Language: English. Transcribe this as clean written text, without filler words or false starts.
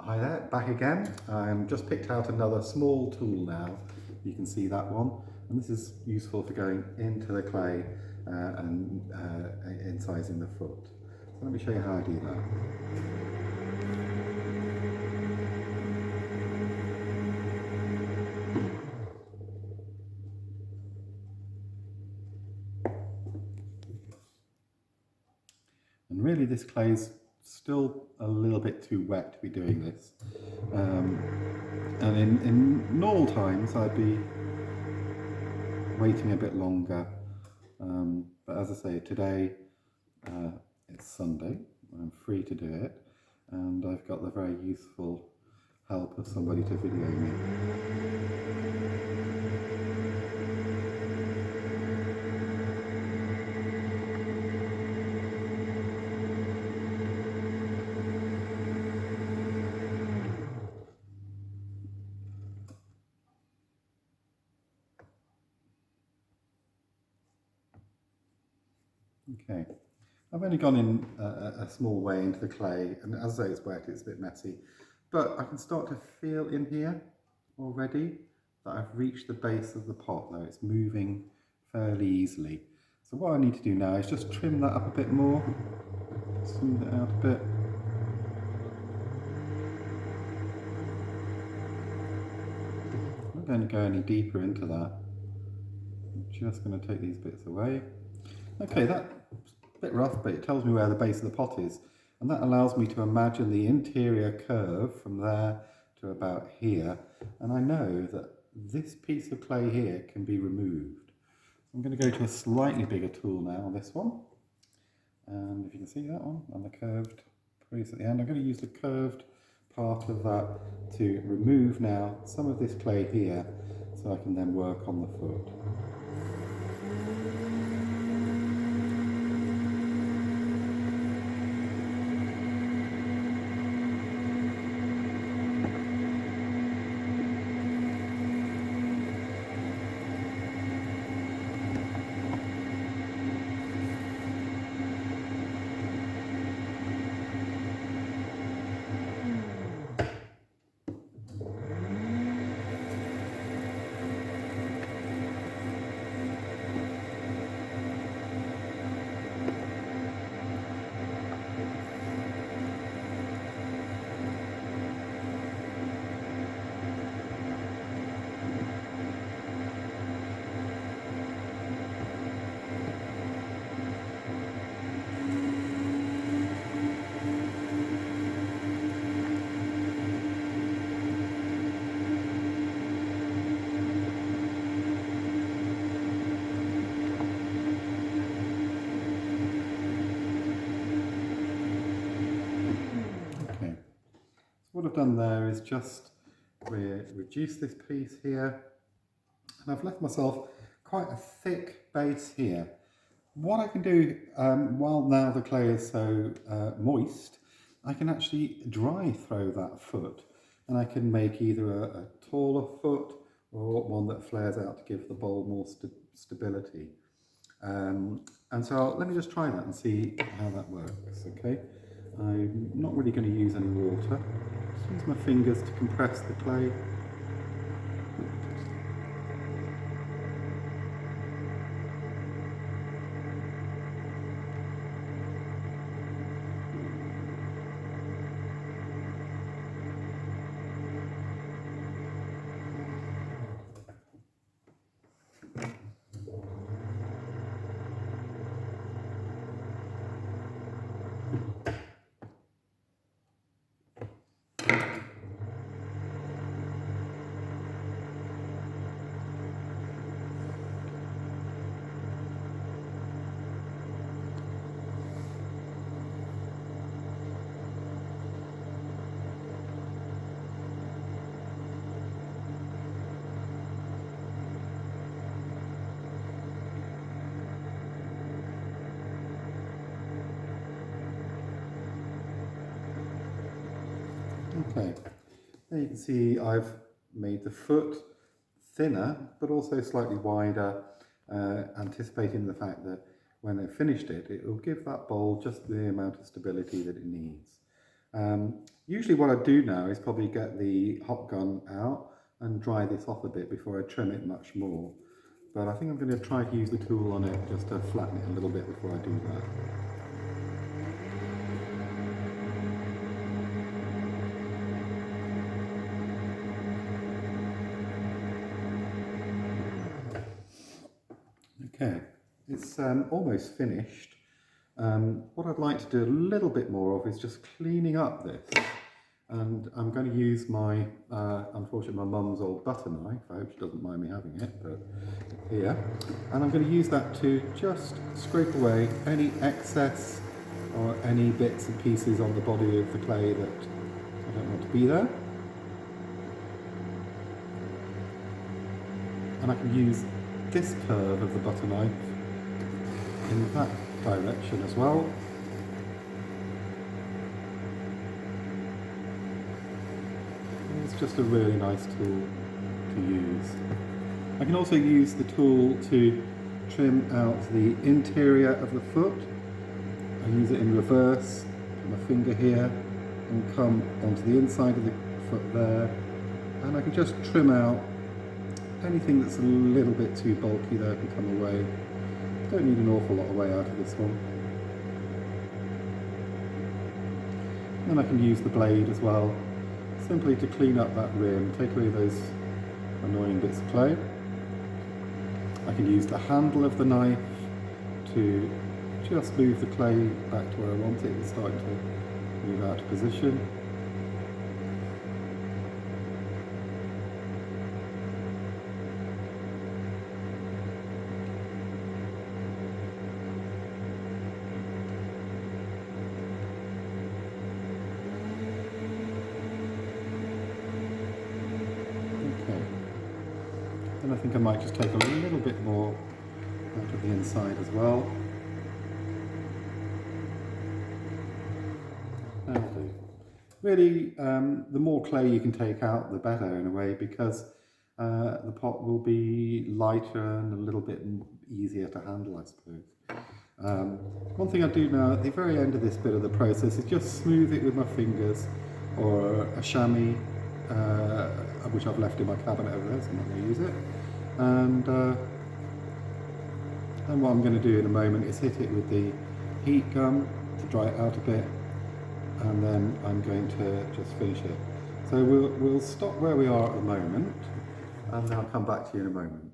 Hi there, back again. Just picked out another small tool now. You can see that one, and this is useful for going into the clay and incising the foot. So let me show you how I do that. And really this clay is still a little bit too wet to be doing this. And in normal times I'd be waiting a bit longer. But as I say, today it's Sunday, I'm free to do it, and I've got the very useful help of somebody to video me. Okay, I've only gone in a small way into the clay, and as I say, it's wet, it's a bit messy, but I can start to feel in here already that I've reached the base of the pot, though it's moving fairly easily. So what I need to do now is just trim that up a bit more, smooth it out a bit. I'm not going to go any deeper into that. I'm just going to take these bits away. Okay, that's a bit rough, but it tells me where the base of the pot is, and that allows me to imagine the interior curve from there to about here, and I know that this piece of clay here can be removed. I'm going to go to a slightly bigger tool now on this one, and if you can see that one, and the curved piece at the end, I'm going to use the curved part of that to remove now some of this clay here, so I can then work on the foot. What I've done there is just reduce this piece here, and I've left myself quite a thick base here. What I can do, while now the clay is so moist, I can actually dry throw that foot, and I can make either a taller foot or one that flares out to give the bowl more stability. And so let me just try that and see how that works, okay? I'm not really going to use any water. Just use my fingers to compress the clay. Okay, there you can see I've made the foot thinner but also slightly wider, anticipating the fact that when I've finished it, it will give that bowl just the amount of stability that it needs. Usually what I do now is probably get the hot gun out and dry this off a bit before I trim it much more. But I think I'm going to try to use the tool on it just to flatten it a little bit before I do that. Okay, it's almost finished. What I'd like to do a little bit more of is just cleaning up this. And I'm going to use my, unfortunately, my mum's old butter knife. I hope she doesn't mind me having it, but here. And I'm going to use that to just scrape away any excess or any bits and pieces on the body of the clay that I don't want to be there. And I can use this curve of the butter knife in that direction as well. It's just a really nice tool to use. I can also use the tool to trim out the interior of the foot. I use it in reverse, put my finger here and come onto the inside of the foot there, and I can just trim out anything that's a little bit too bulky there can come away. Don't need an awful lot of way out of this one. And I can use the blade as well, simply to clean up that rim, take away those annoying bits of clay. I can use the handle of the knife to just move the clay back to where I want it. It's starting to move out of position. And I think I might just take a little bit more out of the inside as well. That'll do. Really, the more clay you can take out, the better in a way, because the pot will be lighter and a little bit easier to handle, I suppose. One thing I do now at the very end of this bit of the process is just smooth it with my fingers or a chamois, which I've left in my cabinet over there, so I'm not going to use it. And what I'm going to do in a moment is hit it with the heat gun to dry it out a bit, and then I'm going to just finish it. So we'll stop where we are at the moment, and then I'll come back to you in a moment.